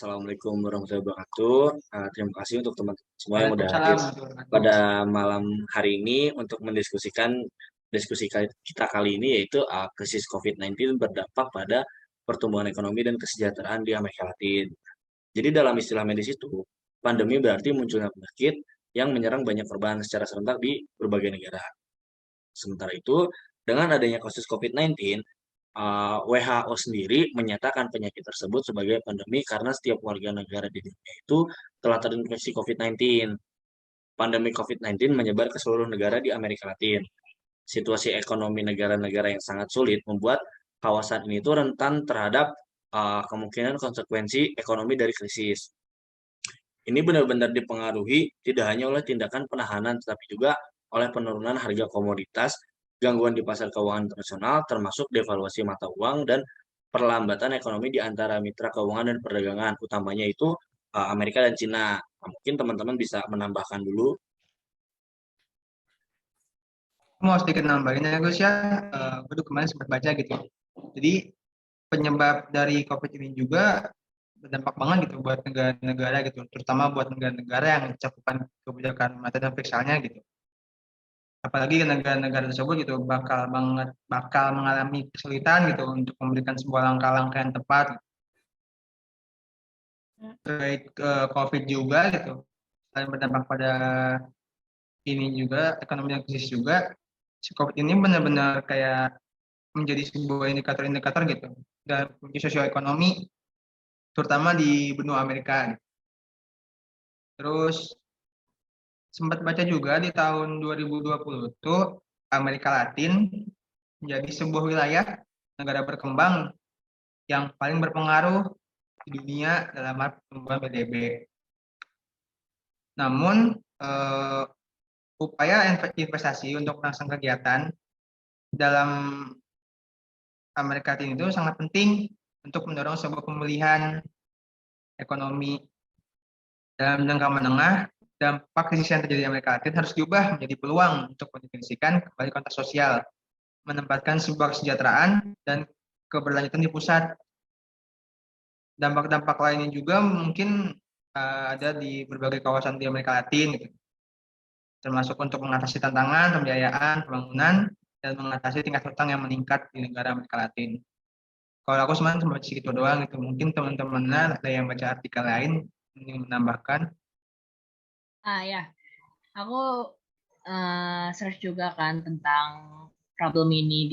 Assalamualaikum warahmatullahi wabarakatuh. Terima kasih untuk teman-teman semua yang udah Waalaikumsalam hadir warahmatullahi pada wabarakatuh. malam hari ini untuk mendiskusikan kita kali ini yaitu krisis COVID-19 berdampak pada pertumbuhan ekonomi dan kesejahteraan di Amerika Latin. Jadi dalam istilah medis itu, pandemi berarti munculnya penyakit yang menyerang banyak korban secara serentak di berbagai negara. Sementara itu, dengan adanya kasus COVID-19, WHO sendiri menyatakan penyakit tersebut sebagai pandemi karena setiap warga negara di dunia itu telah terinfeksi COVID-19. Pandemi COVID-19 menyebar ke seluruh negara di Amerika Latin. Situasi ekonomi negara-negara yang sangat sulit membuat kawasan ini tuh rentan terhadap kemungkinan konsekuensi ekonomi dari krisis. Ini benar-benar dipengaruhi tidak hanya oleh tindakan penahanan, tetapi juga oleh penurunan harga komoditas, gangguan di pasar keuangan internasional, termasuk devaluasi mata uang dan perlambatan ekonomi di antara mitra keuangan dan perdagangan, utamanya itu Amerika dan Cina. Nah, mungkin teman-teman bisa menambahkan dulu. Mau sedikit nambahin ya Gus ya, gue tuh kemarin sempat baca gitu. Jadi penyebab dari COVID ini juga berdampak banget gitu buat negara-negara gitu, terutama buat negara-negara yang cakupan kebijakan moneter dan fiskalnya gitu. Apalagi negara-negara tersebut gitu bakal mengalami kesulitan gitu untuk memberikan sebuah langkah-langkah yang tepat gitu. Terkait COVID juga gitu, selain berdampak pada ini juga ekonomi yang krisis juga, si COVID ini benar-benar kayak menjadi sebuah indikator-indikator gitu dan fungsi sosioekonomi terutama di benua Amerika gitu. Terus sempat baca juga di tahun 2020 itu Amerika Latin menjadi sebuah wilayah negara berkembang yang paling berpengaruh di dunia dalam hal pertumbuhan PDB. Namun upaya investasi untuk merangsang kegiatan dalam Amerika Latin itu sangat penting untuk mendorong sebuah pemulihan ekonomi dalam jangka menengah. Dampak krisis yang terjadi di Amerika Latin harus diubah menjadi peluang untuk mendefinisikan kembali konteks sosial, menempatkan sebuah kesejahteraan dan keberlanjutan di pusat. Dampak-dampak lainnya juga mungkin ada di berbagai kawasan di Amerika Latin, gitu, termasuk untuk mengatasi tantangan pembiayaan, pembangunan, dan mengatasi tingkat hutang yang meningkat di negara Amerika Latin. Kalau aku sebenarnya cuma segitu doang itu. Mungkin teman-teman ada yang baca artikel lain ingin menambahkan. Ya, aku search juga kan tentang problem ini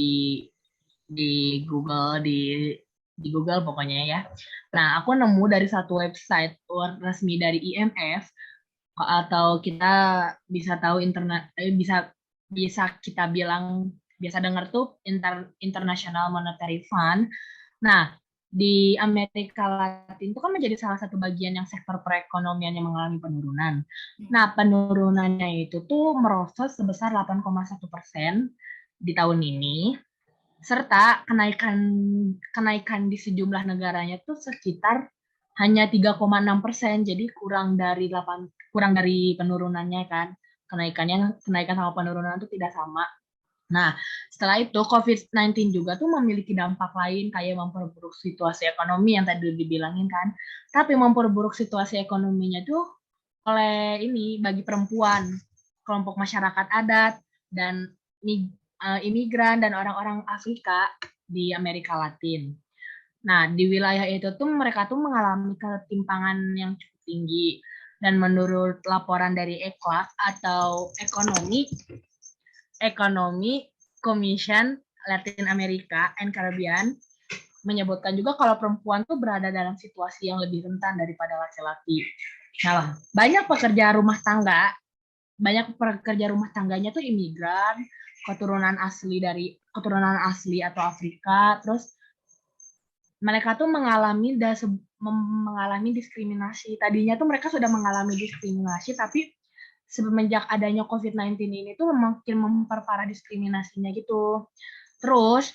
di Google di Google pokoknya ya. Nah, aku nemu dari satu website resmi dari IMF atau kita bisa tahu internet bisa bisa kita bilang biasa dengar tuh International Monetary Fund. Nah, di Amerika Latin itu kan menjadi salah satu bagian yang sektor perekonomian yang mengalami penurunan. Nah, penurunannya itu tuh merosot sebesar 8,1% di tahun ini, serta kenaikan di sejumlah negaranya tuh sekitar hanya 3,6%, jadi kurang dari penurunannya kan. Kenaikan sama penurunan itu tidak sama. Nah, setelah itu COVID-19 juga tuh memiliki dampak lain kayak memperburuk situasi ekonomi yang tadi dibilangin kan. Tapi memperburuk situasi ekonominya tuh oleh ini bagi perempuan, kelompok masyarakat adat, dan imigran dan orang-orang Afrika di Amerika Latin. Nah, di wilayah itu tuh mereka tuh mengalami ketimpangan yang cukup tinggi. Dan menurut laporan dari ECLAC atau Ekonomi Commission Latin America and Caribbean menyebutkan juga kalau perempuan tuh berada dalam situasi yang lebih rentan daripada laki-laki. Nah, banyak pekerja rumah tangganya tuh imigran, keturunan asli atau Afrika, terus mereka tuh mengalami diskriminasi. Tadinya tuh mereka sudah mengalami diskriminasi, tapi semenjak adanya COVID-19 ini tuh makin memperparah diskriminasinya gitu. Terus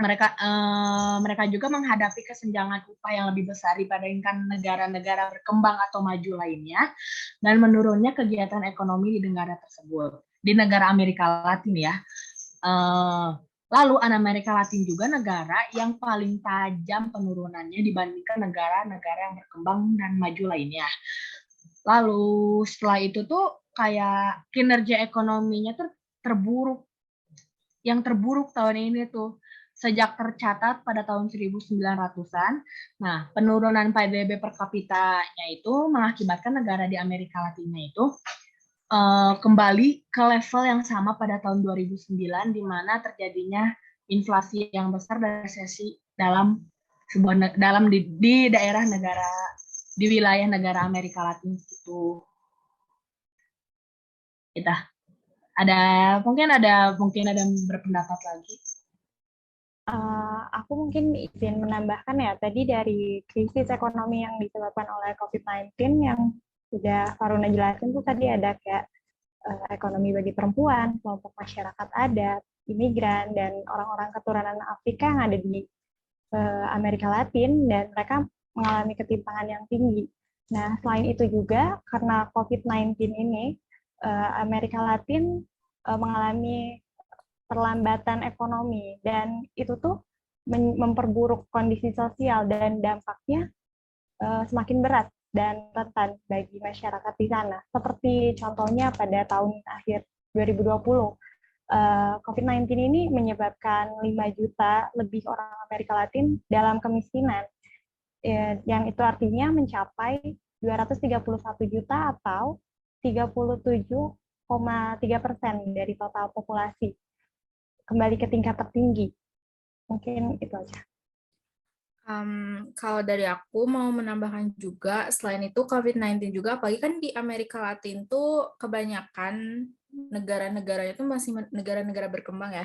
mereka juga menghadapi kesenjangan upah yang lebih besar dibandingkan negara-negara berkembang atau maju lainnya, dan menurunnya kegiatan ekonomi di negara tersebut. Di negara Amerika Latin ya, Lalu Amerika Latin juga negara yang paling tajam penurunannya dibandingkan negara-negara yang berkembang dan maju lainnya. Lalu setelah itu tuh kayak kinerja ekonominya tuh terburuk, yang terburuk tahun ini tuh sejak tercatat pada tahun 1900-an. Nah, penurunan PDB per kapitanya itu mengakibatkan negara di Amerika Latinnya itu kembali ke level yang sama pada tahun 2009 di mana terjadinya inflasi yang besar dan resesi dalam di daerah negara di wilayah negara Amerika Latin itu. Kita ada mungkin ada berpendapat lagi. Aku mungkin izin menambahkan ya, tadi dari krisis ekonomi yang disebabkan oleh COVID-19 yang sudah Faruna jelasin tuh tadi ada kayak ekonomi bagi perempuan, kelompok masyarakat adat, imigran, dan orang-orang keturunan Afrika yang ada di Amerika Latin, dan mereka mengalami ketimpangan yang tinggi. Nah, selain itu juga, karena COVID-19 ini, Amerika Latin mengalami perlambatan ekonomi, dan itu tuh memperburuk kondisi sosial, dan dampaknya semakin berat dan rentan bagi masyarakat di sana. Seperti contohnya pada tahun akhir 2020, COVID-19 ini menyebabkan 5 juta lebih orang Amerika Latin dalam kemiskinan, yang itu artinya mencapai 231 juta atau 37,3% dari total populasi, kembali ke tingkat tertinggi. Mungkin itu aja. Kalau dari aku mau menambahkan juga, selain itu COVID-19 juga, apalagi kan di Amerika Latin tuh kebanyakan negara-negaranya tuh masih negara-negara berkembang ya.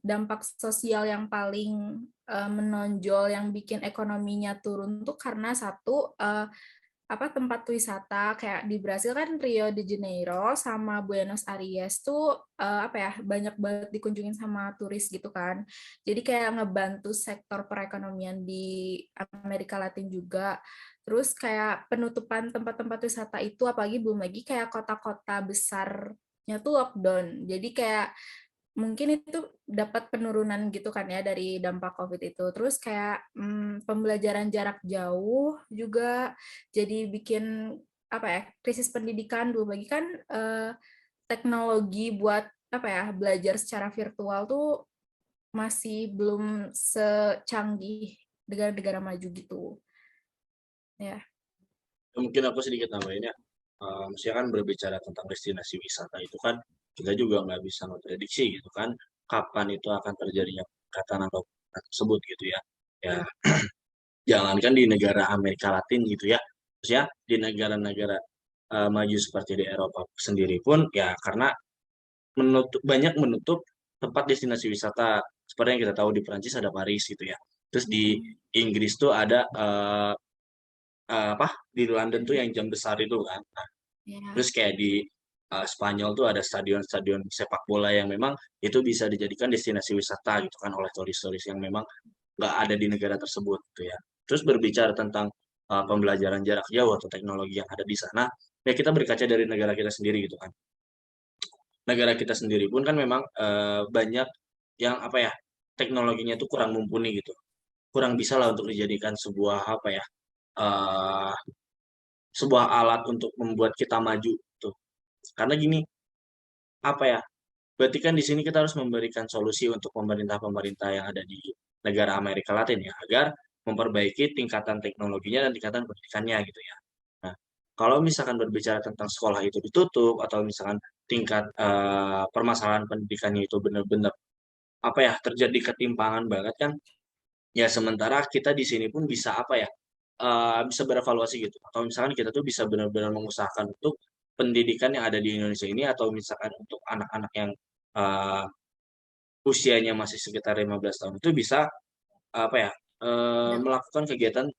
Dampak sosial yang paling menonjol yang bikin ekonominya turun tuh karena satu, tempat wisata kayak di Brasil kan Rio de Janeiro sama Buenos Aires tuh banyak banget dikunjungin sama turis gitu kan. Jadi kayak ngebantu sektor perekonomian di Amerika Latin juga. Terus kayak penutupan tempat-tempat wisata itu apalagi belum lagi kayak kota-kota besarnya tuh lockdown. Jadi kayak mungkin itu dapat penurunan gitu kan ya dari dampak COVID itu. Terus kayak pembelajaran jarak jauh juga jadi bikin krisis pendidikan. Belum lagi kan teknologi buat belajar secara virtual tuh masih belum secanggih negara-negara maju gitu. Ya. Mungkin aku sedikit nambahin ya. Maksudnya kan berbicara tentang destinasi wisata itu kan kita juga nggak bisa memprediksi gitu kan kapan itu akan terjadinya peningkatan atau peningkatan tersebut gitu ya. Ya, jangankan di negara Amerika Latin gitu ya. Maksudnya di negara-negara maju seperti di Eropa sendiri pun ya karena banyak menutup tempat destinasi wisata seperti yang kita tahu di Prancis ada Paris gitu ya. Terus di Inggris tuh ada di London tuh yang jam besar itu kan. Nah, terus kayak di Spanyol tuh ada stadion-stadion sepak bola yang memang itu bisa dijadikan destinasi wisata gitu kan oleh turis-turis yang memang nggak ada di negara tersebut gitu ya. Terus berbicara tentang pembelajaran jarak jauh atau teknologi yang ada di sana, ya kita berkaca dari negara kita sendiri gitu kan. Negara kita sendiri pun kan memang banyak yang teknologinya itu kurang mumpuni gitu, kurang bisa lah untuk dijadikan eh, sebuah alat untuk membuat kita maju tuh. Karena gini, apa ya? Berarti kan di sini kita harus memberikan solusi untuk pemerintah-pemerintah yang ada di negara Amerika Latin ya, agar memperbaiki tingkatan teknologinya dan tingkatan pendidikannya gitu ya. Nah, kalau misalkan berbicara tentang sekolah itu ditutup atau misalkan tingkat permasalahan pendidikannya itu benar-benar terjadi ketimpangan banget kan, ya sementara kita di sini pun bisa bisa berevaluasi gitu. Atau misalkan kita tuh bisa benar-benar mengusahakan untuk pendidikan yang ada di Indonesia ini atau misalkan untuk anak-anak yang uh, usianya masih sekitar 15 tahun itu bisa melakukan kegiatan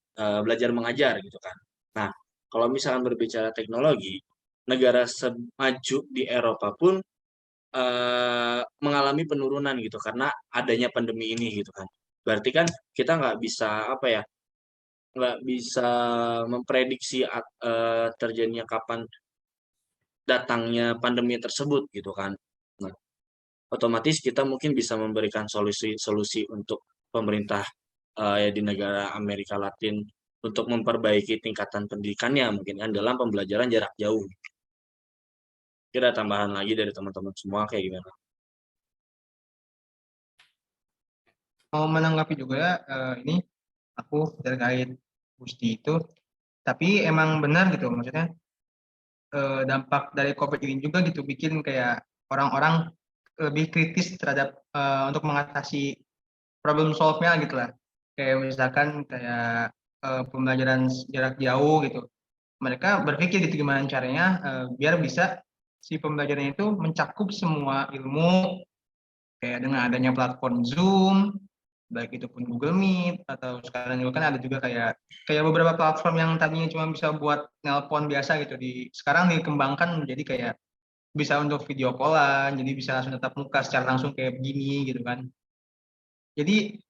belajar mengajar gitu kan. Nah, kalau misalkan berbicara teknologi, negara semaju di Eropa pun mengalami penurunan gitu karena adanya pandemi ini gitu kan. Berarti kan kita nggak bisa memprediksi terjadinya kapan datangnya pandemi tersebut gitu kan. Nah, otomatis kita mungkin bisa memberikan solusi untuk pemerintah di negara Amerika Latin untuk memperbaiki tingkatan pendidikannya mungkin kan dalam pembelajaran jarak jauh. Kira tambahan lagi dari teman-teman semua kayak gimana? Mau menanggapi juga ini aku terkait Gusti itu, tapi emang benar gitu, maksudnya dampak dari COVID ini juga gitu bikin kayak orang-orang lebih kritis terhadap untuk mengatasi problem solve-nya gitu lah. Kayak misalkan kayak pembelajaran jarak jauh gitu. Mereka berpikir gitu gimana caranya biar bisa si pembelajaran itu mencakup semua ilmu kayak dengan adanya platform Zoom, baik itu pun Google Meet atau sekarang juga kan ada juga kayak beberapa platform yang tadinya cuma bisa buat nelpon biasa gitu sekarang dikembangkan menjadi kayak bisa untuk video callan, jadi bisa langsung tatap muka secara langsung kayak begini gitu kan. Jadi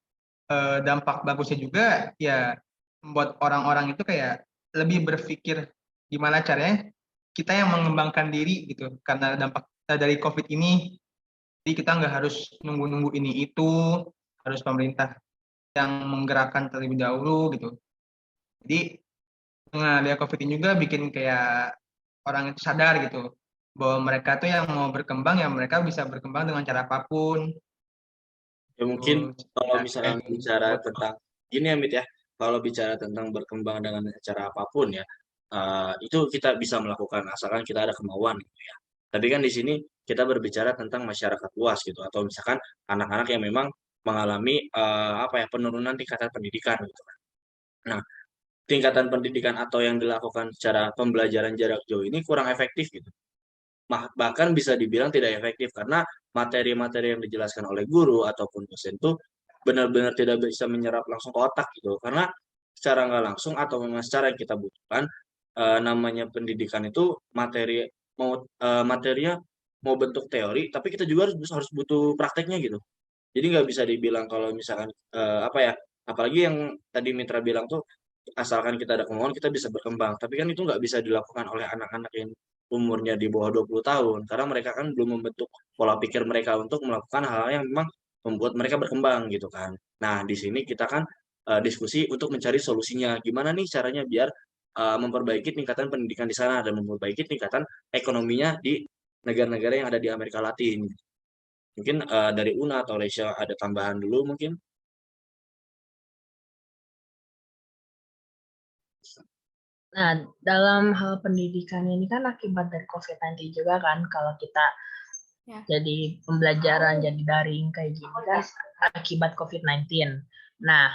dampak bagusnya juga ya membuat orang-orang itu kayak lebih berpikir gimana caranya kita yang mengembangkan diri gitu karena dampak dari COVID ini. Jadi kita nggak harus nunggu-nunggu ini itu, harus pemerintah yang menggerakkan terlebih dahulu gitu. Jadi dengan adanya COVID ini juga bikin kayak orang itu sadar gitu bahwa mereka tuh yang mau berkembang ya mereka bisa berkembang dengan cara apapun. Ya mungkin kalau Ya, misalkan bicara tentang gini ya Mit ya, kalau bicara tentang berkembang dengan cara apapun ya, itu kita bisa melakukan asalkan kita ada kemauan gitu ya. Tapi kan di sini kita berbicara tentang masyarakat luas gitu atau misalkan anak-anak yang memang mengalami apa ya penurunan tingkatan pendidikan gitu kan. Nah, tingkatan pendidikan atau yang dilakukan secara pembelajaran jarak jauh ini kurang efektif gitu. Bahkan bisa dibilang tidak efektif karena materi-materi yang dijelaskan oleh guru ataupun dosen itu benar-benar tidak bisa menyerap langsung ke otak gitu. Karena secara nggak langsung atau memang secara yang kita butuhkan namanya pendidikan itu materinya mau bentuk teori, tapi kita juga harus butuh prakteknya gitu. Jadi nggak bisa dibilang kalau misalkan apa ya, apalagi yang tadi Mitra bilang tuh asalkan kita ada kemauan kita bisa berkembang. Tapi kan itu nggak bisa dilakukan oleh anak-anak yang umurnya di bawah 20 tahun karena mereka kan belum membentuk pola pikir mereka untuk melakukan hal-hal yang memang membuat mereka berkembang gitu kan. Nah, di sini kita kan diskusi untuk mencari solusinya. Gimana nih caranya biar memperbaiki tingkatan pendidikan di sana dan memperbaiki tingkatan ekonominya di negara-negara yang ada di Amerika Latin. Mungkin dari Una atau Lesha ada tambahan dulu mungkin. Nah, dalam hal pendidikan ini kan akibat dari COVID-19 juga kan, kalau kita Ya. jadi pembelajaran jadi daring kayak gini kan akibat COVID-19. Nah,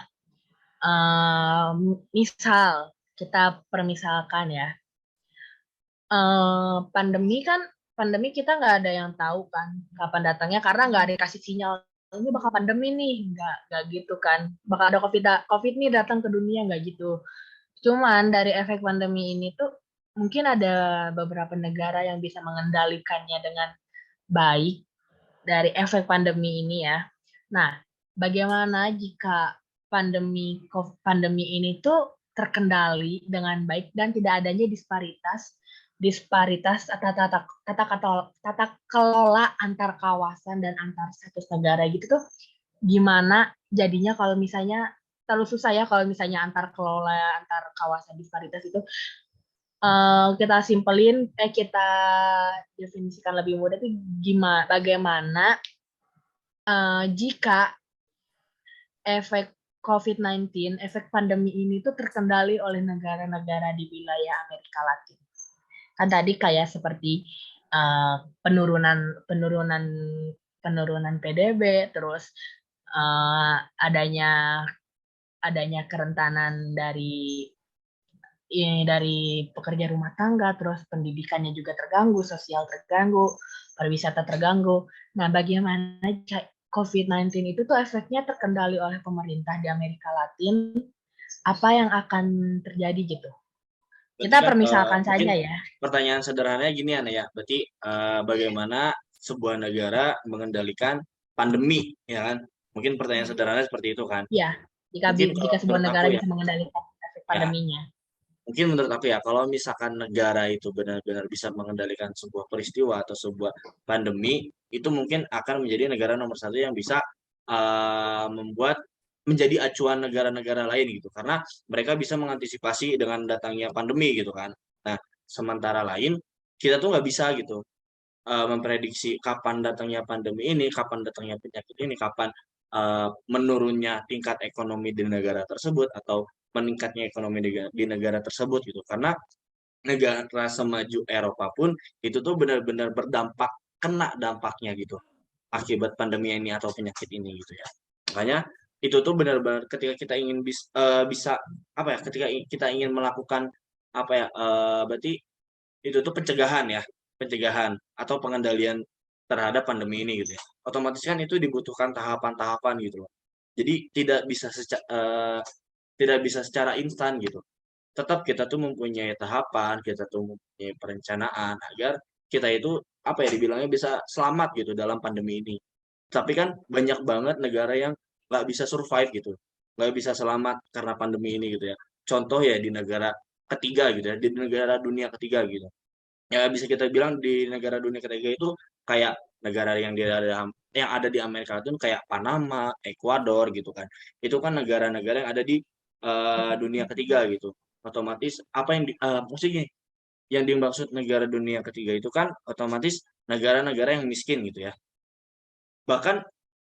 misal kita permisalkan ya, pandemi kita nggak ada yang tahu kan kapan datangnya karena nggak ada yang kasih sinyal ini bakal pandemi nih, nggak gitu kan, bakal ada COVID nih datang ke dunia, nggak gitu. Cuman dari efek pandemi ini tuh mungkin ada beberapa negara yang bisa mengendalikannya dengan baik dari efek pandemi ini ya. Nah, bagaimana jika pandemi ini tuh terkendali dengan baik dan tidak adanya disparitas tata kelola antar kawasan dan antar status negara gitu tuh gimana jadinya kalau misalnya terlalu susah ya kalau misalnya antar kawasan disparitas itu kita simpelin kita definisikan lebih mudah itu bagaimana jika efek COVID-19, efek pandemi ini tuh terkendali oleh negara-negara di wilayah Amerika Latin. Kan tadi kayak seperti penurunan PDB, terus adanya kerentanan dari pekerja rumah tangga, terus pendidikannya juga terganggu, sosial terganggu, pariwisata terganggu. Nah, bagaimana COVID-19 itu tuh efeknya terkendali oleh pemerintah di Amerika Latin, apa yang akan terjadi gitu? Kita permisalkan saja ya. Pertanyaan sederhananya gini Ana ya, berarti bagaimana sebuah negara mengendalikan pandemi, ya kan? Mungkin pertanyaan sederhana seperti itu kan? Iya, jika sebuah negara bisa mengendalikan efek pandeminya. mungkin menurut aku ya, kalau misalkan negara itu benar-benar bisa mengendalikan sebuah peristiwa atau sebuah pandemi, itu mungkin akan menjadi negara nomor satu yang bisa membuat menjadi acuan negara-negara lain gitu, karena mereka bisa mengantisipasi dengan datangnya pandemi gitu kan. Nah, sementara lain kita tuh nggak bisa gitu memprediksi kapan datangnya pandemi ini, kapan datangnya penyakit ini, kapan menurunnya tingkat ekonomi di negara tersebut atau meningkatnya ekonomi di negara tersebut gitu. Karena negara semaju Eropa pun itu tuh benar-benar berdampak, kena dampaknya gitu akibat pandemi ini atau penyakit ini gitu ya. Makanya itu tuh benar-benar ketika kita ingin bisa apa ya, ketika kita ingin melakukan apa ya, berarti itu tuh pencegahan ya, pencegahan atau pengendalian terhadap pandemi ini gitu ya. Otomatis kan itu dibutuhkan tahapan-tahapan gitu loh. Jadi tidak bisa secara instan gitu. Tetap kita tuh mempunyai tahapan, kita tuh mempunyai perencanaan agar kita itu apa ya dibilangnya bisa selamat gitu dalam pandemi ini. Tapi kan banyak banget negara yang nggak bisa survive gitu, nggak bisa selamat karena pandemi ini gitu ya. Contoh ya di negara ketiga gitu ya, di negara dunia ketiga gitu. Ya bisa kita bilang di negara dunia ketiga itu kayak negara yang ada di Amerika Latin kayak Panama, Ekuador gitu kan. Itu kan negara-negara yang ada di dunia ketiga gitu. Otomatis apa yang maksudnya yang dimaksud negara dunia ketiga itu kan otomatis negara-negara yang miskin gitu ya. Bahkan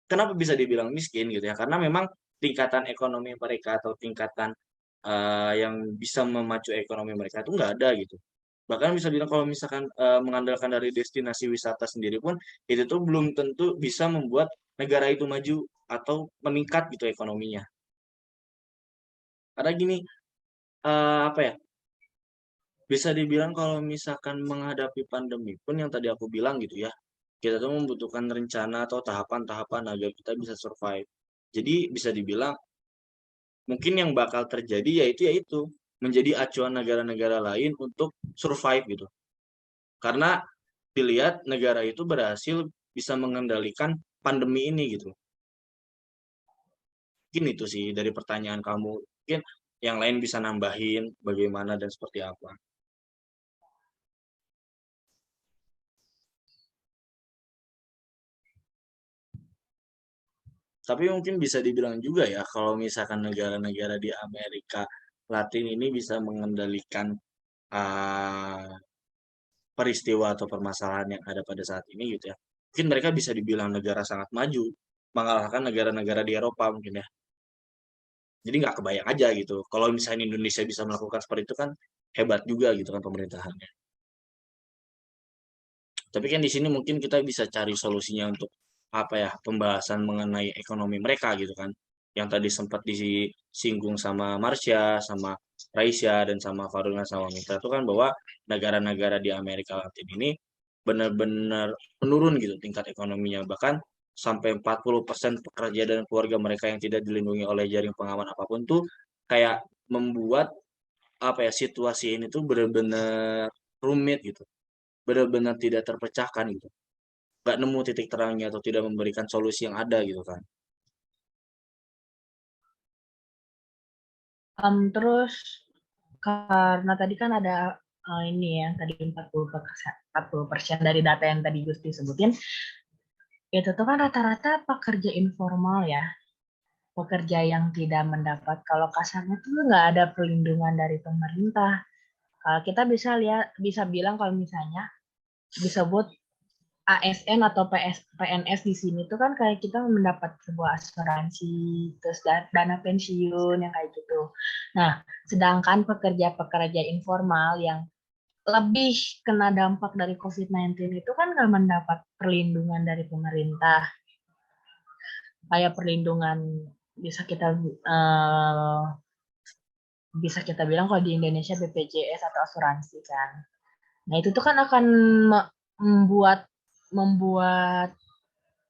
kenapa bisa dibilang miskin gitu ya? Karena memang tingkatan ekonomi mereka atau tingkatan yang bisa memacu ekonomi mereka itu nggak ada gitu. Bahkan bisa bilang kalau misalkan mengandalkan dari destinasi wisata sendiri pun itu tuh belum tentu bisa membuat negara itu maju atau meningkat gitu ekonominya. Karena gini, apa ya? Bisa dibilang kalau misalkan menghadapi pandemi pun yang tadi aku bilang gitu ya, kita tuh membutuhkan rencana atau tahapan-tahapan agar kita bisa survive. Jadi bisa dibilang mungkin yang bakal terjadi yaitu menjadi acuan negara-negara lain untuk survive gitu. Karena dilihat negara itu berhasil bisa mengendalikan pandemi ini gitu. Mungkin itu sih dari pertanyaan kamu. Mungkin yang lain bisa nambahin bagaimana dan seperti apa. Tapi mungkin bisa dibilang juga ya kalau misalkan negara-negara di Amerika Latin ini bisa mengendalikan uh, peristiwa atau permasalahan yang ada pada saat ini gitu ya. Mungkin mereka bisa dibilang negara sangat maju, mengalahkan negara-negara di Eropa mungkin ya. Jadi nggak kebayang aja gitu. Kalau misalnya Indonesia bisa melakukan seperti itu kan hebat juga gitu kan pemerintahannya. Tapi kan di sini mungkin kita bisa cari solusinya untuk apa ya pembahasan mengenai ekonomi mereka gitu kan. Yang tadi sempat disinggung sama Marsha, sama Raisya dan sama Faruna sama Mitra itu kan bahwa negara-negara di Amerika Latin ini benar-benar menurun gitu tingkat ekonominya bahkan sampai 40% pekerja dan keluarga mereka yang tidak dilindungi oleh jaring pengaman apapun tuh kayak membuat apa ya situasi ini tuh benar-benar rumit gitu benar-benar tidak terpecahkan gitu nggak nemu titik terangnya atau tidak memberikan solusi yang ada gitu kan. Terus karena tadi kan ada ini ya tadi 40% dari data yang tadi Gusti sebutin itu tuh kan rata-rata pekerja informal ya, pekerja yang tidak mendapat, kalau kasarnya tuh nggak ada perlindungan dari pemerintah. Kita bisa bilang kalau misalnya disebut ASN atau PNS di sini tuh kan kayak kita mendapat sebuah asuransi, terus dana pensiun yang kayak gitu. Nah, sedangkan pekerja-pekerja informal yang lebih kena dampak dari COVID-19 itu kan nggak mendapat perlindungan dari pemerintah. Kayak perlindungan bisa kita uh, bisa kita bilang kalau di Indonesia BPJS atau asuransi kan. Nah itu tuh kan akan membuat membuat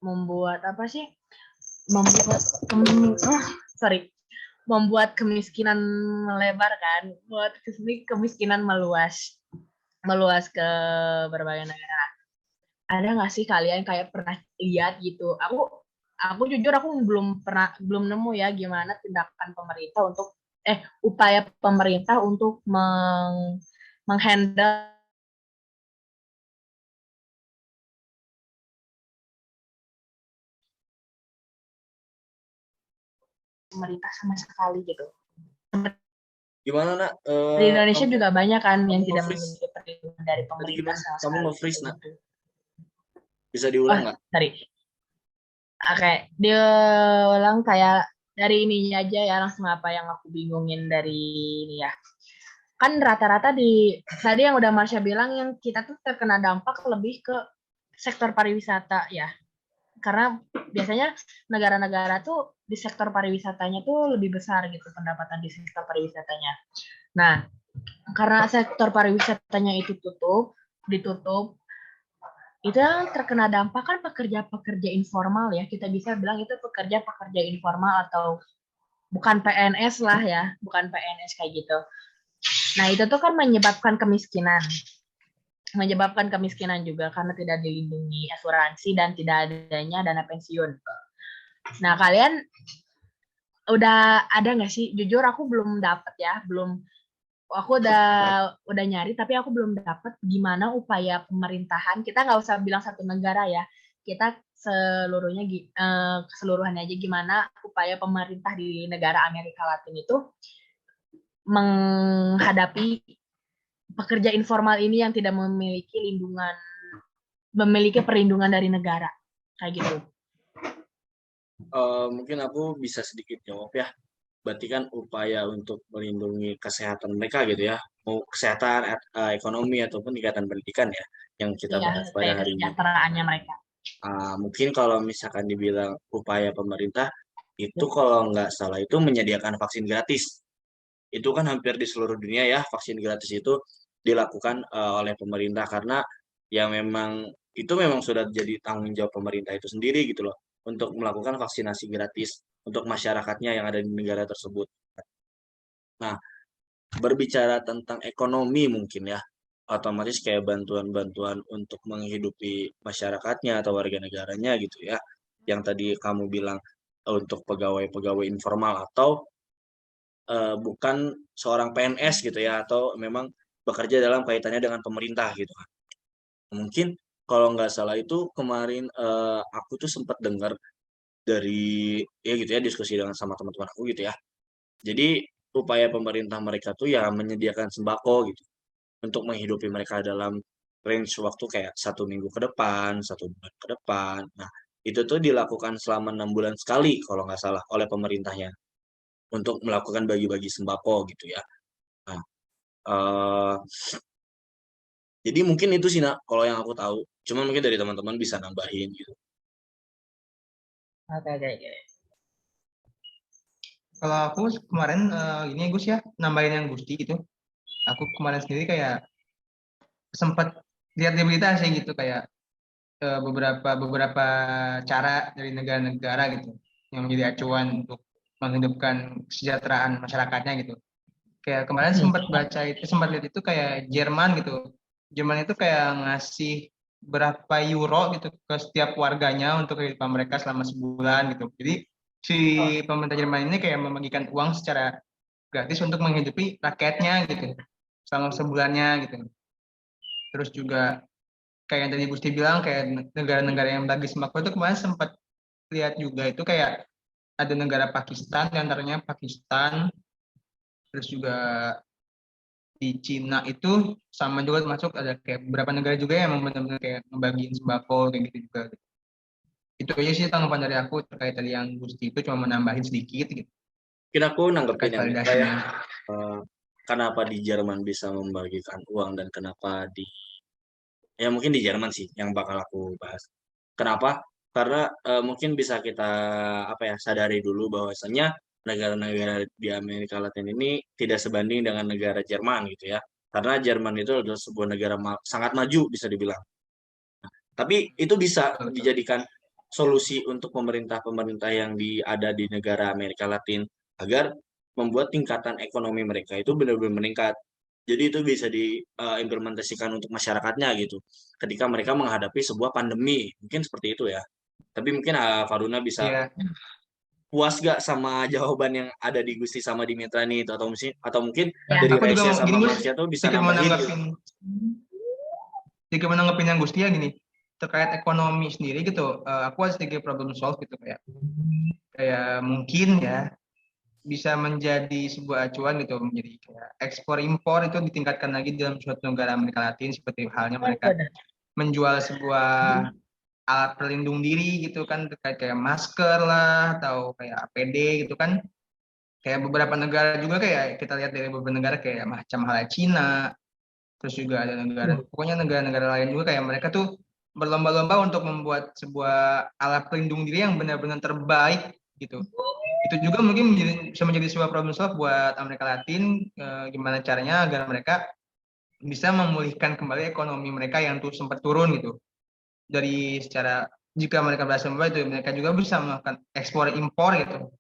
membuat apa sih? Membuat membuat kemiskinan melebar kan, buat kemiskinan meluas ke berbagai negara. Ada nggak sih kalian kayak pernah lihat gitu? Aku jujur aku belum nemu ya gimana tindakan pemerintah untuk upaya pemerintah untuk menghandle pemerintah sama sekali gitu. Gimana nak? Di Indonesia Kamu juga banyak kan yang kamu tidak nge-freeze memiliki perlindungan dari tadi pemerintah gimana? sama Kamu sekali. nge-freeze nak? Gitu. Bisa diulang nggak? Sorry. Oke, diulang kayak dari ininya aja ya, langsung apa yang aku bingungin dari ini ya. Kan rata-rata tadi yang udah Marsha bilang, yang kita tuh terkena dampak lebih ke sektor pariwisata ya. Karena biasanya negara-negara tuh di sektor pariwisatanya tuh lebih besar gitu pendapatan di sektor pariwisatanya. Nah, karena sektor pariwisatanya itu ditutup, itu yang terkena dampak kan pekerja-pekerja informal ya. Kita bisa bilang itu pekerja-pekerja informal atau bukan PNS lah ya, bukan PNS kayak gitu. Nah, itu tuh kan menyebabkan kemiskinan juga karena tidak dilindungi asuransi dan tidak adanya dana pensiun. Nah, kalian udah ada nggak sih? Jujur aku belum dapet ya, aku udah nyari tapi aku belum dapet gimana upaya pemerintahan. Kita nggak usah bilang satu negara ya, kita keseluruhannya aja gimana upaya pemerintah di negara Amerika Latin itu menghadapi pekerja informal ini yang tidak memiliki perlindungan dari negara kayak gitu. Mungkin aku bisa sedikit jawab ya. Berarti kan upaya untuk melindungi kesehatan mereka gitu ya, mau kesehatan, ekonomi ataupun tingkatan pendidikan ya, yang kita Iya, bahas pada kayak hari ini. kesejahteraannya mereka. Mungkin kalau misalkan dibilang upaya pemerintah, itu kalau nggak salah itu menyediakan vaksin gratis. Itu kan hampir di seluruh dunia ya, vaksin gratis itu dilakukan oleh pemerintah karena ya memang sudah jadi tanggung jawab pemerintah itu sendiri gitu loh untuk melakukan vaksinasi gratis untuk masyarakatnya yang ada di negara tersebut. Nah, berbicara tentang ekonomi mungkin ya, otomatis kayak bantuan-bantuan untuk menghidupi masyarakatnya atau warga negaranya gitu ya. Yang tadi kamu bilang untuk pegawai-pegawai informal atau bukan seorang PNS gitu ya, atau memang bekerja dalam kaitannya dengan pemerintah gitu kan. Mungkin kalau nggak salah itu kemarin aku tuh sempat dengar dari ya gitu ya diskusi dengan sama teman-teman aku gitu ya. Jadi upaya pemerintah mereka tuh ya menyediakan sembako gitu untuk menghidupi mereka dalam range waktu kayak 1 minggu ke depan, 1 bulan ke depan. Nah, itu tuh dilakukan selama 6 bulan sekali kalau nggak salah oleh pemerintahnya untuk melakukan bagi-bagi sembako gitu ya. Nah, eh, jadi mungkin itu sih nak kalau yang aku tahu. Cuma mungkin dari teman-teman bisa nambahin gitu. Oke. Kalau aku kemarin ini Gus ya, nambahin yang Gusti gitu. Aku kemarin sendiri kayak sempat lihat di berita sih gitu kayak beberapa cara dari negara-negara gitu yang menjadi acuan untuk menghidupkan kesejahteraan masyarakatnya gitu. Kayak kemarin sempat lihat itu kayak Jerman gitu. Jerman itu kayak ngasih berapa euro gitu ke setiap warganya untuk kehidupan mereka selama sebulan gitu. Jadi si pemerintah Jerman ini kayak membagikan uang secara gratis untuk menghidupi rakyatnya gitu selama sebulannya gitu. Terus juga kayak yang tadi Gusti bilang kayak negara-negara yang bagi sembako itu kemarin sempat lihat juga itu kayak ada negara Pakistan, diantaranya Pakistan, terus juga di Cina itu sama juga termasuk ada kayak beberapa negara juga yang memang benar-benar kayak ngebagiin sembako kayak gitu juga. Itu aja sih tanggapan dari aku terkait tadi yang Gusti itu cuma menambahin sedikit gitu Mungkin aku nanggepin terkait yang mereka ya. validasinya. Kenapa di Jerman bisa membagikan uang dan kenapa ya mungkin di Jerman sih yang bakal aku bahas. Kenapa? Karena mungkin bisa kita apa ya sadari dulu bahwasanya negara-negara di Amerika Latin ini tidak sebanding dengan negara Jerman gitu ya. Karena Jerman itu adalah sebuah negara sangat maju bisa dibilang. Tapi itu bisa Betul. dijadikan solusi untuk pemerintah-pemerintah yang ada di negara Amerika Latin agar membuat tingkatan ekonomi mereka itu benar-benar meningkat. Jadi itu bisa diimplementasikan untuk masyarakatnya gitu. Ketika mereka menghadapi sebuah pandemi, mungkin seperti itu ya. Tapi mungkin Faruna bisa Iya, puas gak sama jawaban yang ada di Gusti sama di Mitra nih itu, atau mungkin Ya. dari Aku juga Reisya gini sama Gus, Marsha tuh bisa sedikit nambahin gitu. menanggapin yang Gusti ya gini, terkait ekonomi sendiri gitu, aku ada sedikit problem solve gitu, kayak mungkin ya bisa menjadi sebuah acuan gitu, menjadi kayak ekspor impor itu ditingkatkan lagi dalam suatu negara Amerika Latin, seperti halnya mereka menjual sebuah alat pelindung diri gitu kan, terkait kayak masker lah atau kayak APD gitu kan. Kayak beberapa negara juga, kayak kita lihat dari beberapa negara kayak macam halnya Cina, terus juga ada negara, pokoknya negara-negara lain juga kayak mereka tuh berlomba-lomba untuk membuat sebuah alat pelindung diri yang benar-benar terbaik gitu. Itu juga mungkin bisa menjadi sebuah problem solve buat Amerika Latin, gimana caranya agar mereka bisa memulihkan kembali ekonomi mereka yang tuh sempat turun gitu. Dari secara, jika mereka berhasil membuat itu, mereka juga bisa melakukan ekspor impor gitu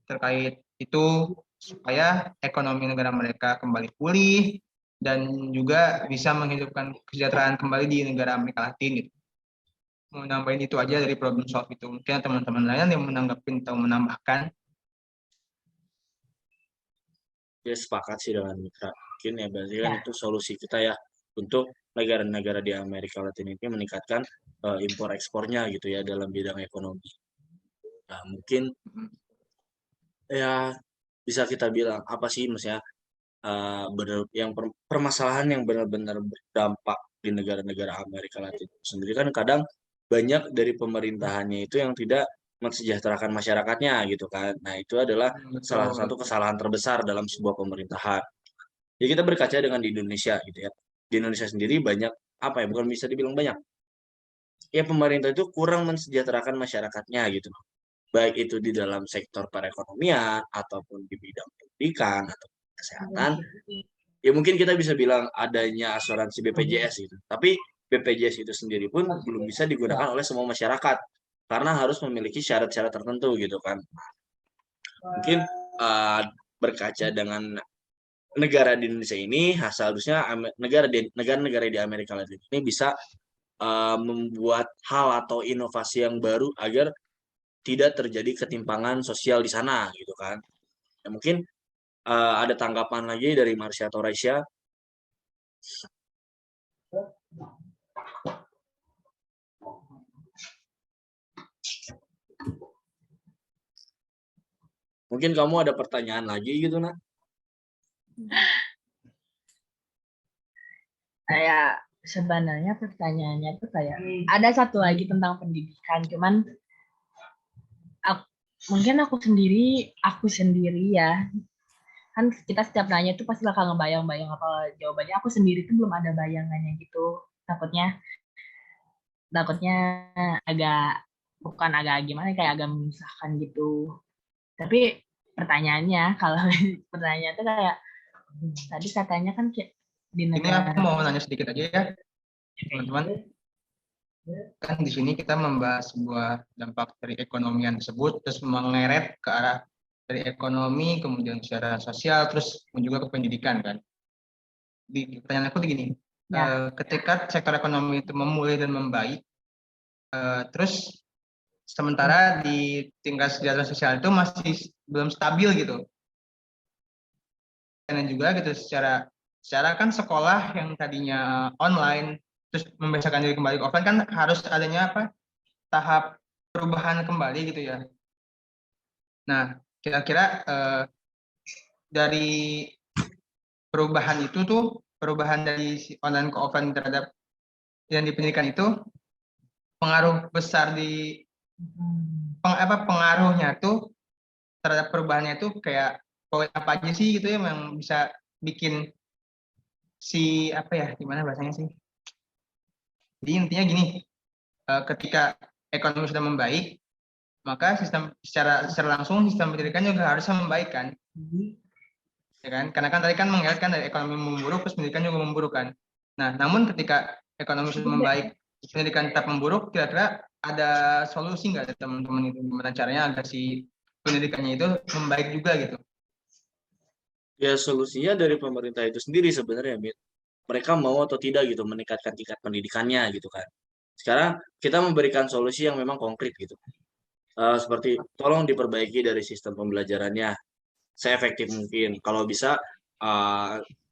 terkait itu, supaya ekonomi negara mereka kembali pulih dan juga bisa menghidupkan kesejahteraan kembali di negara Amerika Latin gitu. Mau nambahin itu aja dari problem solve itu. Mungkin teman-teman lain yang menanggapin atau menambahkan. Ya sepakat sih dengan Mitra. Mungkin ya berarti kan itu solusi kita ya untuk negara-negara di Amerika Latin ini meningkatkan impor ekspornya gitu ya dalam bidang ekonomi. Nah, mungkin ya bisa kita bilang apa sih maksudnya permasalahan yang benar-benar berdampak di negara-negara Amerika Latin sendiri kan kadang banyak dari pemerintahannya itu yang tidak mensejahterakan masyarakatnya gitu kan. Nah, itu adalah salah satu kesalahan terbesar dalam sebuah pemerintahan. Jadi kita berkaca dengan di Indonesia gitu ya. Di Indonesia sendiri banyak apa ya, bukan bisa dibilang banyak. Ya pemerintah itu kurang mensejahterakan masyarakatnya gitu. Baik itu di dalam sektor perekonomian ataupun di bidang pendidikan atau kesehatan. Ya mungkin kita bisa bilang adanya asuransi BPJS gitu. Tapi BPJS itu sendiri pun belum bisa digunakan oleh semua masyarakat karena harus memiliki syarat-syarat tertentu gitu kan. Mungkin berkaca dengan negara di Indonesia ini seharusnya negara-negara di Amerika Latin ini bisa membuat hal atau inovasi yang baru agar tidak terjadi ketimpangan sosial di sana gitu kan. Ya, mungkin ada tanggapan lagi dari Marsha atau Raisya. Mungkin kamu ada pertanyaan lagi gitu, Nak? Kayak sebenarnya pertanyaannya tuh kayak ada satu lagi tentang pendidikan, cuman mungkin aku sendiri ya, kan kita setiap nanya tuh pasti bakal ngebayang-bayang apa jawabannya. Aku sendiri tuh belum ada bayangannya gitu, takutnya bukan agak gimana, kayak agak menyusahkan gitu. Tapi pertanyaannya, kalau pertanyaan tuh kayak tadi katanya kan di negara. Ini aku mau nanya sedikit aja ya, teman-teman. Kan di sini kita membahas sebuah dampak dari ekonomian tersebut, terus mengeret ke arah dari ekonomi, kemudian secara sosial, terus juga ke pendidikan kan. Pertanyaan aku begini, ketika sektor ekonomi itu memulih dan membaik, terus sementara di tingkat kesejahteraan sosial itu masih belum stabil gitu. Dan juga gitu secara kan sekolah yang tadinya online terus membiasakan diri kembali ke offline kan harus adanya tahap perubahan kembali gitu ya. Nah, kira-kira dari perubahan itu tuh, perubahan dari online ke offline terhadap yang di pendidikan itu, pengaruh besar di pengaruhnya tuh terhadap perubahannya itu kayak poin apa aja sih gitu ya yang bisa bikin gimana bahasanya sih? Jadi intinya gini, ketika ekonomi sudah membaik, maka secara langsung sistem pendidikan juga harus membaik kan, ya kan? Karena kan tadi kan mengingatkan dari ekonomi memburuk, terus pendidikan juga memburuk kan. Nah, namun ketika ekonomi sudah membaik, pendidikan tetap memburuk, kira-kira ada solusi nggak dari teman-teman itu gimana caranya agar si pendidikannya itu membaik juga gitu? Ya solusinya dari pemerintah itu sendiri sebenarnya, mereka mau atau tidak gitu meningkatkan tingkat pendidikannya gitu kan. Sekarang kita memberikan solusi yang memang konkret gitu. seperti tolong diperbaiki dari sistem pembelajarannya seefektif mungkin. Kalau bisa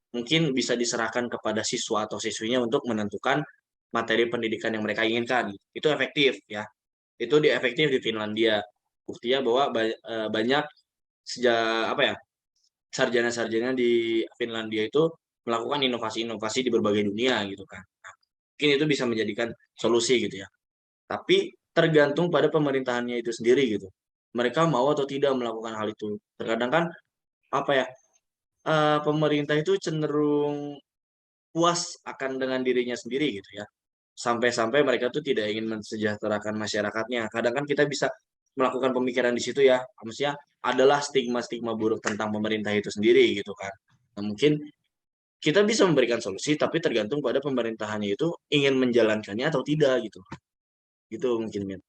mungkin bisa diserahkan kepada siswa atau siswinya untuk menentukan materi pendidikan yang mereka inginkan. Itu efektif ya. Itu efektif di Finlandia. Buktinya bahwa banyak apa ya, sarjana-sarjana di Finlandia itu melakukan inovasi-inovasi di berbagai dunia gitu kan. Nah, mungkin itu bisa menjadikan solusi gitu ya. Tapi tergantung pada pemerintahannya itu sendiri gitu. Mereka mau atau tidak melakukan hal itu. Terkadang kan apa ya, pemerintah itu cenderung puas akan dengan dirinya sendiri gitu ya. Sampai-sampai mereka tuh tidak ingin mensejahterakan masyarakatnya. Kadang kan kita bisa melakukan pemikiran di situ ya. Maksudnya adalah stigma-stigma buruk tentang pemerintah itu sendiri gitu kan. Nah, mungkin kita bisa memberikan solusi tapi tergantung pada pemerintahannya itu ingin menjalankannya atau tidak gitu. Gitu mungkin Min.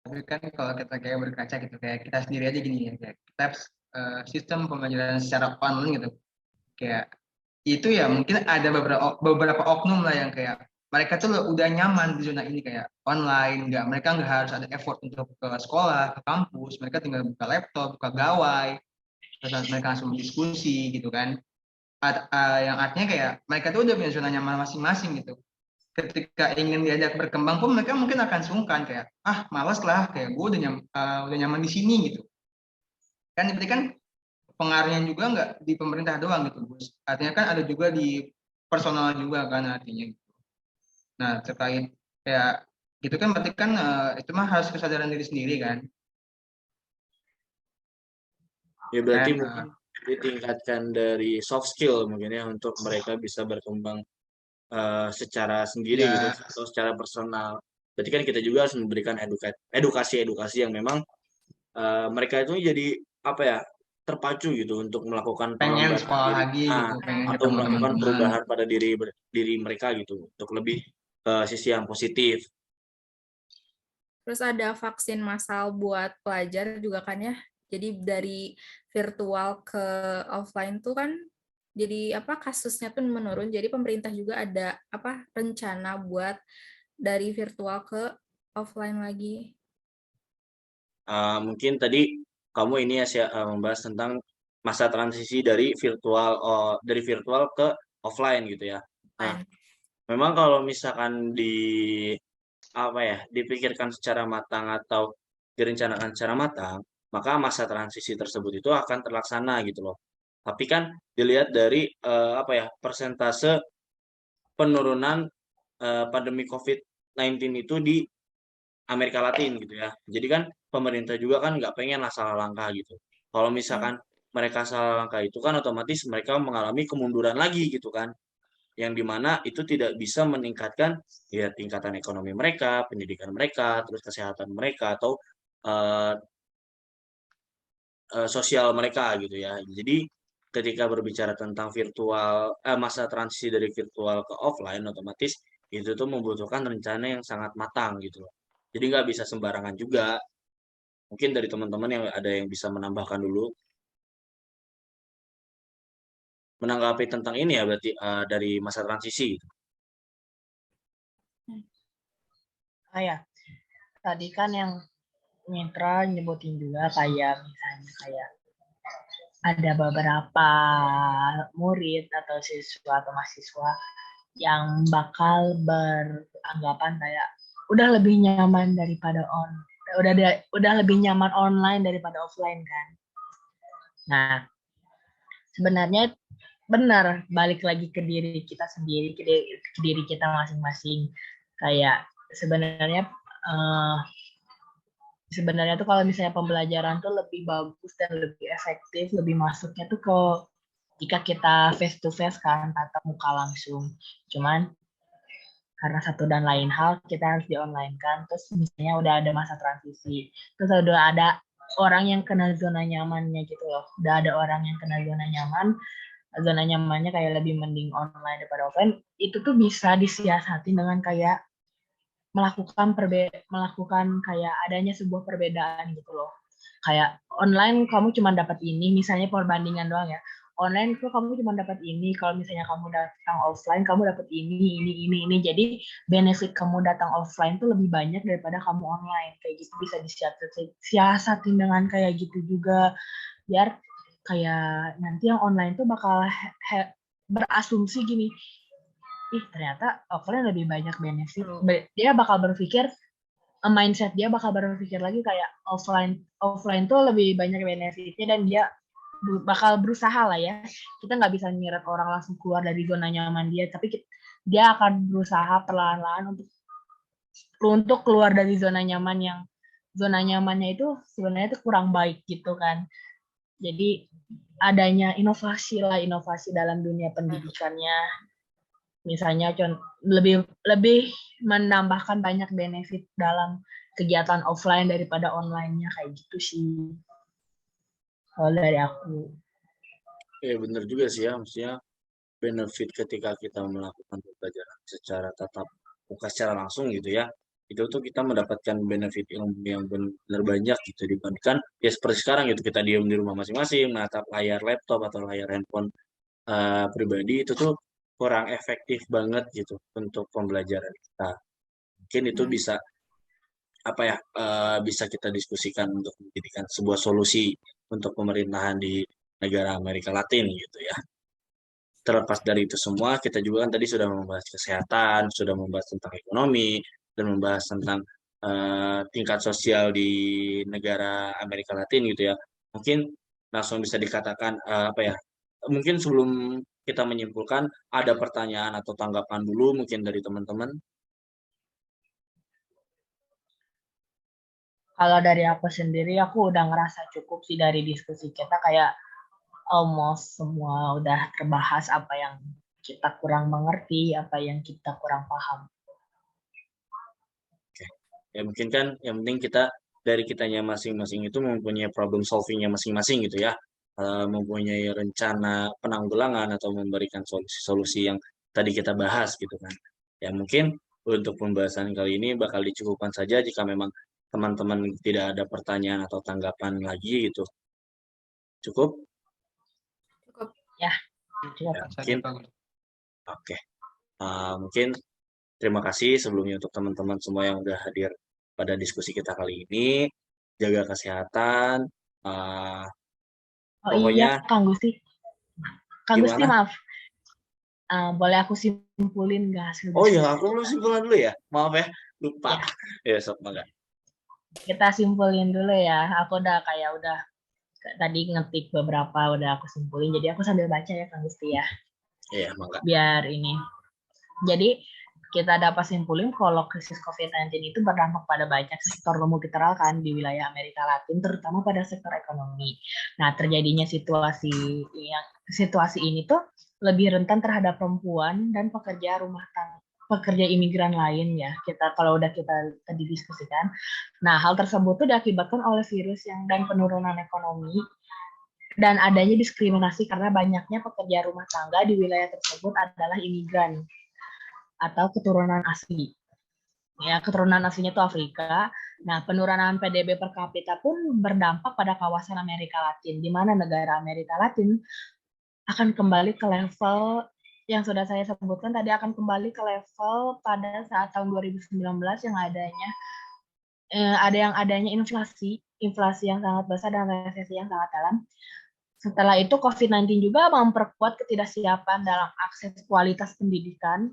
Tapi kan kalau kita kayak berkaca gitu, kayak kita sendiri aja gini ya, kayak kita sistem pembelajaran secara online gitu, kayak itu ya mungkin ada beberapa oknum lah yang kayak mereka tuh udah nyaman di zona ini kayak online, mereka nggak harus ada effort untuk ke sekolah, ke kampus, mereka tinggal buka laptop, buka gawai, terus mereka langsung diskusi gitu kan. Yang artinya kayak mereka tuh udah punya zona nyaman masing-masing gitu. Ketika ingin diajak berkembang pun mereka mungkin akan sungkan kayak malas lah, kayak gue udah nyaman di sini gitu kan. Berarti kan pengaruhnya juga nggak di pemerintah doang gitu Gus, artinya kan ada juga di personal juga kan artinya gitu. Nah terkait kayak gitu kan berarti kan itu mah harus kesadaran diri sendiri kan. Ya berarti Dan mungkin ditingkatkan dari soft skill mungkin ya untuk mereka bisa berkembang secara sendiri gitu ya atau secara personal. Berarti kan kita juga harus memberikan edukasi yang memang mereka itu jadi apa ya, terpacu gitu untuk melakukan pengen pengembangan sekolah diri lagi gitu, pengen atau ketemu melakukan teman-teman. perubahan pada diri mereka gitu untuk lebih ke sisi yang positif. Terus ada vaksin massal buat pelajar juga kan ya. Jadi dari virtual ke offline tuh kan jadi apa kasusnya tuh menurun. Jadi pemerintah juga ada apa rencana buat dari virtual ke offline lagi. Mungkin tadi kamu ini ya membahas tentang masa transisi dari virtual ke offline gitu ya. Nah, Offline. memang kalau misalkan apa ya, dipikirkan secara matang atau direncanakan secara matang, maka masa transisi tersebut itu akan terlaksana gitu loh. Tapi kan dilihat dari apa ya, persentase penurunan pandemi COVID-19 itu di Amerika Latin gitu ya. Jadi kan pemerintah juga kan nggak pengen lah salah langkah gitu. Kalau misalkan mereka salah langkah itu kan otomatis mereka mengalami kemunduran lagi gitu kan. Yang dimana itu tidak bisa meningkatkan ya tingkatan ekonomi mereka, pendidikan mereka, terus kesehatan mereka atau eh, sosial mereka gitu ya. Jadi ketika berbicara tentang masa transisi dari virtual ke offline, otomatis itu tuh membutuhkan rencana yang sangat matang gitu loh. Jadi nggak bisa sembarangan juga. Mungkin dari teman-teman yang ada yang bisa menambahkan dulu, menanggapi tentang ini ya berarti dari masa transisi. Ya, tadi kan yang Mitra nyebutin juga kayak misalnya kayak ada beberapa murid atau siswa atau mahasiswa yang bakal beranggapan kayak udah lebih nyaman daripada udah lebih nyaman online daripada offline kan. Nah, sebenarnya benar, balik lagi ke diri kita sendiri, ke diri kita masing-masing. Kayak sebenarnya tuh kalau misalnya pembelajaran tuh lebih bagus dan lebih efektif, lebih masuknya tuh ke jika kita face to face kan, tatap muka langsung. Cuman karena satu dan lain hal kita harus di online kan, terus misalnya udah ada masa transisi, terus udah ada orang yang kena zona nyamannya gitu loh, udah ada orang yang kena zona nyamannya kayak lebih mending online daripada offline, itu tuh bisa disiasati dengan kayak melakukan kayak adanya sebuah perbedaan gitu loh. Kayak online kamu cuma dapat ini, misalnya perbandingan doang ya. online tuh kamu cuma dapat ini, kalau misalnya kamu datang offline kamu dapat ini. Jadi benefit kamu datang offline tuh lebih banyak daripada kamu online. Kayak gitu bisa disiasatin dengan kayak gitu juga, biar kayak nanti yang online tuh bakal berasumsi gini, ih ternyata offline lebih banyak benefit. Dia bakal berpikir, mindset dia bakal berpikir lagi kayak offline tuh lebih banyak benefitnya, dan dia bakal berusaha lah ya. Kita nggak bisa nyeret orang langsung keluar dari zona nyaman dia, tapi dia akan berusaha perlahan-lahan untuk keluar dari zona nyaman, yang zona nyamannya itu sebenarnya itu kurang baik gitu kan. Jadi adanya inovasi dalam dunia pendidikannya, misalnya lebih menambahkan banyak benefit dalam kegiatan offline daripada online-nya, kayak gitu sih kalau dari aku. Bener juga sih ya, maksudnya benefit ketika kita melakukan pembelajaran secara tatap muka secara langsung gitu ya, itu tuh kita mendapatkan benefit ilmu yang benar banyak gitu, dibandingkan ya seperti sekarang gitu, kita diam di rumah masing-masing menatap layar laptop atau layar handphone pribadi, itu tuh kurang efektif banget gitu untuk pembelajaran kita. Mungkin itu bisa apa ya, bisa kita diskusikan untuk menjadikan sebuah solusi untuk pemerintahan di negara Amerika Latin gitu ya. Terlepas dari itu semua, kita juga kan tadi sudah membahas kesehatan, sudah membahas tentang ekonomi, dan membahas tentang tingkat sosial di negara Amerika Latin gitu ya. Mungkin langsung bisa dikatakan apa ya? Mungkin sebelum kita menyimpulkan, ada pertanyaan atau tanggapan dulu mungkin dari teman-teman. Kalau dari aku sendiri, aku udah ngerasa cukup sih dari diskusi kita, kayak almost semua udah terbahas, apa yang kita kurang mengerti, apa yang kita kurang paham. Ya mungkin kan yang penting kita dari kitanya masing-masing itu mempunyai problem solvingnya masing-masing gitu ya. Mempunyai rencana penanggulangan atau memberikan solusi-solusi yang tadi kita bahas gitu kan. Ya mungkin untuk pembahasan kali ini bakal dicukupkan saja jika memang teman-teman tidak ada pertanyaan atau tanggapan lagi gitu. Cukup? Cukup. Ya, cukup. Ya, mungkin. Oke. Mungkin terima kasih sebelumnya untuk teman-teman semua yang udah hadir pada diskusi kita kali ini. Jaga kesehatan. Oh Pokoknya iya, Kang Gusti. Kang Gusti, gimana? maaf. Boleh aku simpulin nggak hasil Oh iya, diskusi? aku belum simpulan dulu ya. Maaf ya, lupa. Ya. Ya, sok mangga. Kita simpulin dulu ya. Aku udah tadi ngetik beberapa, udah aku simpulin. Jadi aku sambil baca ya, Kang Gusti ya. Iya, mangga. Biar ini. Jadi kita dapat simpulin kalau krisis COVID-19 itu berdampak pada banyak sektor multilateral kan di wilayah Amerika Latin, terutama pada sektor ekonomi. Nah, terjadinya situasi ini tuh lebih rentan terhadap perempuan dan pekerja imigran lain ya. Kalau kita tadi diskusikan. Nah, hal tersebut tuh diakibatkan oleh virus dan penurunan ekonomi dan adanya diskriminasi karena banyaknya pekerja rumah tangga di wilayah tersebut adalah imigran atau keturunan asli. Ya, keturunan aslinya itu Afrika. Nah, penurunan PDB per kapita pun berdampak pada kawasan Amerika Latin, di mana negara Amerika Latin akan kembali ke level yang sudah saya sebutkan tadi, akan kembali ke level pada saat tahun 2019 yang adanya inflasi yang sangat besar dan resesi yang sangat dalam. Setelah itu COVID-19 juga memperkuat ketidaksiapan dalam akses kualitas pendidikan,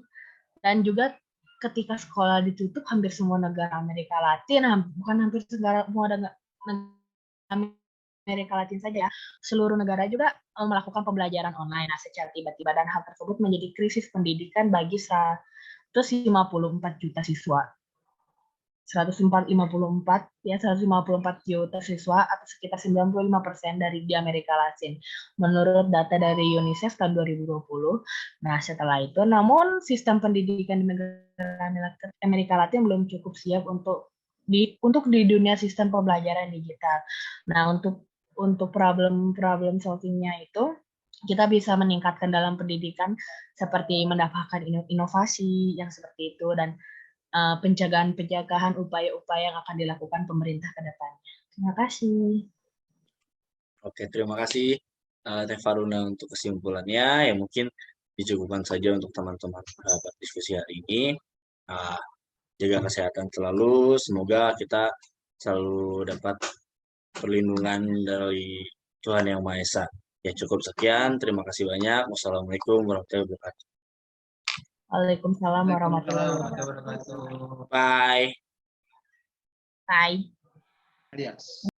dan juga ketika sekolah ditutup hampir semua negara Amerika Latin, bukan hampir semua negara Amerika Latin saja ya, seluruh negara juga melakukan pembelajaran online. Nah, secara tiba-tiba, dan hal tersebut menjadi krisis pendidikan bagi 154 juta siswa. 154 juta siswa atau sekitar 95% dari di Amerika Latin menurut data dari UNICEF tahun 2020. Nah, setelah itu namun sistem pendidikan di negara Amerika Latin belum cukup siap untuk di dunia sistem pembelajaran digital. Nah, untuk problem solvingnya itu kita bisa meningkatkan dalam pendidikan seperti mendapatkan inovasi yang seperti itu, dan pencegahan upaya-upaya yang akan dilakukan pemerintah ke depannya. Terima kasih. Oke, terima kasih Teh Faruna untuk kesimpulannya. Ya mungkin dicukupkan saja untuk teman-teman pada diskusi hari ini. Jaga kesehatan selalu. Semoga kita selalu dapat perlindungan dari Tuhan Yang Maha Esa. Ya cukup sekian. Terima kasih banyak. Wassalamualaikum warahmatullahi wabarakatuh. Waalaikumsalam warahmatullahi Waalaikumsalam wabarakatuh. warahmatullahi wabarakatuh. Bye. Bye. Adios.